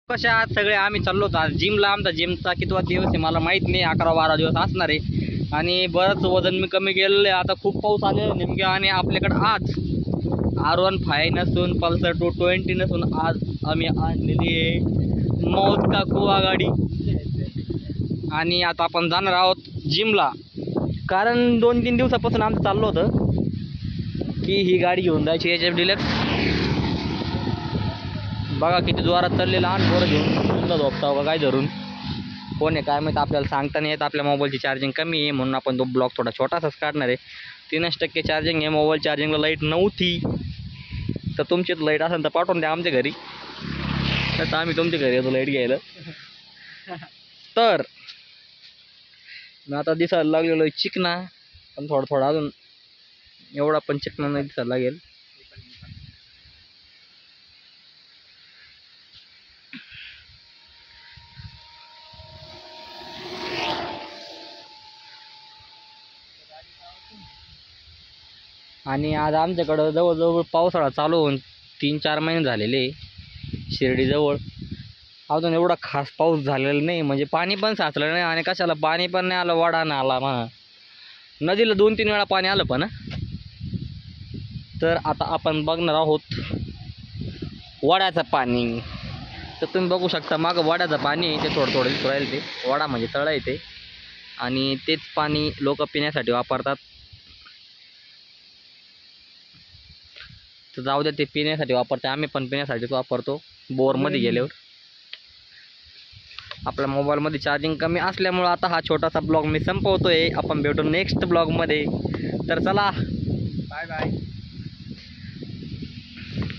कशा आहात सगळे? आम्ही चाललो होतो आज जिमला. आमचा जिमचा कितवा दिवस आहे मला माहीत नाही, 11-12 दिवस असणार आहे. आणि बरंच वजन मी कमी केलेलं आहे. आता खूप पाऊस आलेला नेमके. आणि आपल्याकडं आज R15 नसून पल्सर 220 नसून आज आम्ही आणलेली आहे मौत का कुवा गाडी. आणि आता आपण जाणार आहोत जिमला, कारण 2-3 दिवसापासून आमचं चाललं होतं की ही गाडी घेऊन जायची HF डिलक्स. बघा किती जोरात चाललेलं. लहान पोरं घेऊन सुद्धा झोपता बघा काय धरून. कोण आहे काय माहिती, आपल्याला सांगता नाही येत. आपल्या मोबाईलची चार्जिंग कमी आहे म्हणून आपण तो ब्लॉग थोडा छोटासाच काढणार आहे. 3% चार्जिंग आहे. मोबाईल चार्जिंगला लाईट नव्हती, तर तुमची लाईट असेल तर पाठवून द्या आमच्या घरी, तर आम्ही तुमच्या घरी येतो लाईट घ्यायला. तर मी आता दिसायला लागलेलो आहे चिकना, पण थोडा अजून एवढा पण चिकना नाही दिसायला लागेल. आणि आज आमच्याकडं जवळजवळ पावसाळा चालू होऊन 3-4 महिने झालेले. शिर्डीजवळ अजून एवढा खास पाऊस झालेला नाही, म्हणजे पाणी पण साचलं नाही. आणि कशाला पाणी पण नाही आलं, वडा नाही आला म्हणा. नदीला 2-3 वेळा पाणी आलं पण. तर आता आपण बघणार आहोत वड्याचं पाणी. तर तुम्ही बघू शकता मागं वड्याचं पाणी आहे, ते थोडं दिसू राहील. ते वडा म्हणजे तळ आहे ते, आणि तेच पाणी लोक पिण्यासाठी वापरतात. तर जाऊ द्या, ते पिण्यासाठी वापरते, आम्ही पण पिण्यासाठीच वापरतो बोरमध्ये गेल्यावर. आपल्या मोबाईलमध्ये चार्जिंग कमी असल्यामुळं आता हा छोटासा ब्लॉग मी संपवतोय. आपण भेटू नेक्स्ट ब्लॉगमध्ये. तर चला.